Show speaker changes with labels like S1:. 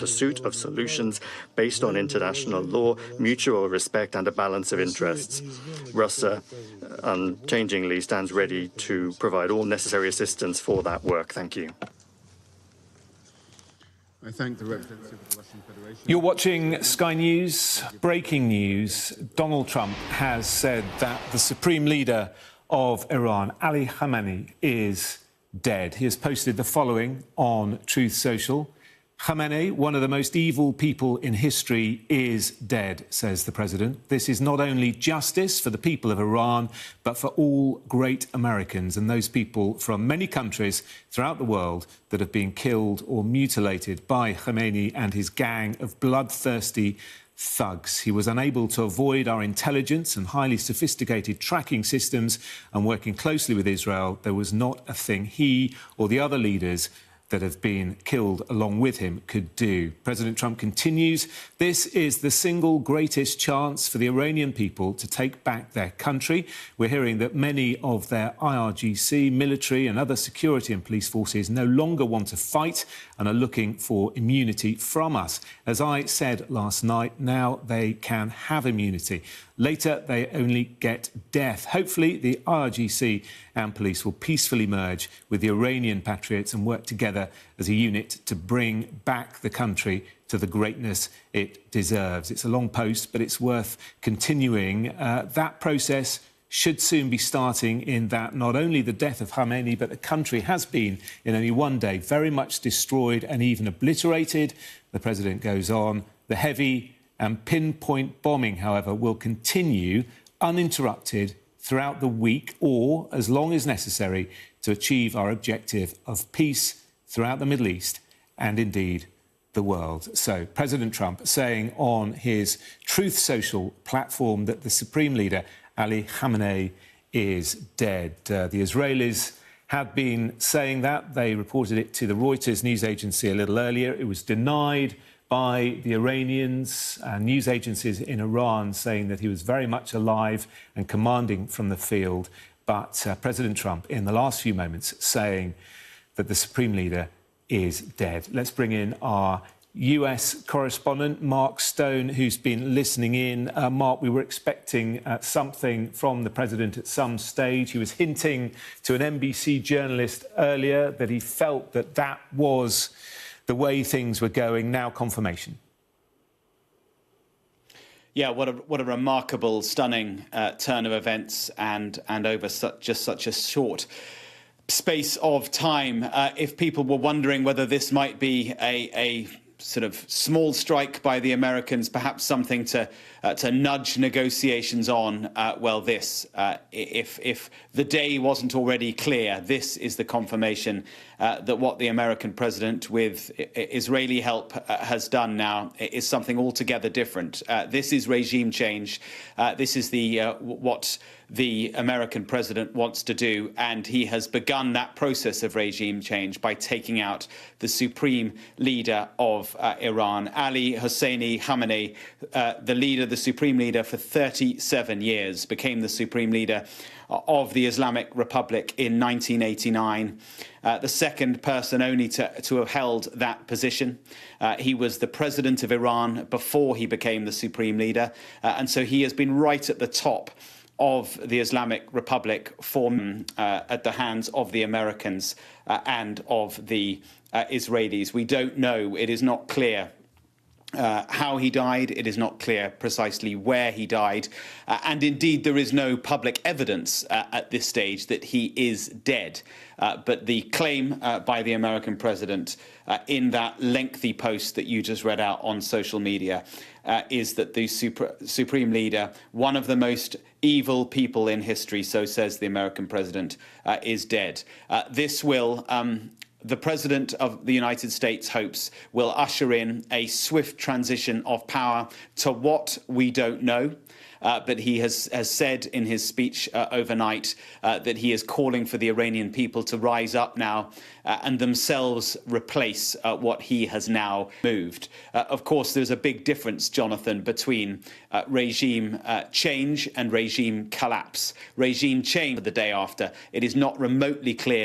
S1: pursuit of solutions based on international law, mutual respect and a balance of interests. Russia unchangingly stands ready to provide all necessary assistance for that work. Thank you.
S2: I thank the representative of the Russian Federation.
S3: You're watching Sky News. Breaking news. Donald Trump has said that the supreme leader of Iran, Ali Khamenei, is dead. He has posted the following on Truth Social. Khamenei, one of the most evil people in history, is dead, says the president. This is not only justice for the people of Iran, but for all great Americans and those people from many countries throughout the world that have been killed or mutilated by Khamenei and his gang of bloodthirsty thugs. He was unable to avoid our intelligence and highly sophisticated tracking systems, and working closely with Israel, there was not a thing he or the other leaders that have been killed along with him could do. President Trump continues, this is the single greatest chance for the Iranian people to take back their country. We're hearing that many of their IRGC, military and other security and police forces no longer want to fight and are looking for immunity from us. As I said last night, now they can have immunity. Later, they only get death. Hopefully, the IRGC and police will peacefully merge with the Iranian patriots and work together as a unit to bring back the country to the greatness it deserves. It's a long post, but it's worth continuing. That process should soon be starting, in that not only the death of Khamenei, but the country has been, in only one day, very much destroyed and even obliterated. The president goes on. The heavy and pinpoint bombing, however, will continue uninterrupted throughout the week, or as long as necessary, to achieve our objective of peace throughout the Middle East and indeed the world. So President Trump saying on his Truth Social platform that the Supreme Leader, Ali Khamenei, is dead. The Israelis had been saying that. They reported it to the Reuters news agency a little earlier. It was denied by the Iranians and news agencies in Iran, saying that he was very much alive and commanding from the field. But President Trump, in the last few moments, saying that the Supreme Leader is dead. Let's bring in our US correspondent, Mark Stone, who's been listening in. Mark, we were expecting something from the president at some stage. He was hinting to an NBC journalist earlier that he felt that that was the way things were going. Now confirmation.
S4: Yeah, what a remarkable, stunning turn of events, and over just such a short space of time. If people were wondering whether this might be a sort of small strike by the Americans, perhaps something to nudge negotiations on, well, this, if the day wasn't already clear, this is the confirmation that what the American president, with Israeli help, has done now is something altogether different. This is regime change. This is what the American president wants to do, and he has begun that process of regime change by taking out the supreme leader of Iran, Ali Hosseini Khamenei, the supreme leader for 37 years, became the supreme leader of the Islamic Republic in 1989. The second person only to have held that position. He was the president of Iran before he became the supreme leader, and so he has been right at the top of the Islamic Republic at the hands of the Americans and of the Israelis. We don't know. It is not clear how he died. It is not clear precisely where he died. And indeed, there is no public evidence at this stage that he is dead. But the claim by the American president in that lengthy post that you just read out on social media is that the supreme leader, one of the most evil people in history, so says the American president, is dead. This will the President of the United States hopes will usher in a swift transition of power to what we don't know. But he has said in his speech overnight that he is calling for the Iranian people to rise up now and themselves replace what he has now moved. Of course, there's a big difference, Jonathan, between regime change and regime collapse. Regime change the day after. It is not remotely clear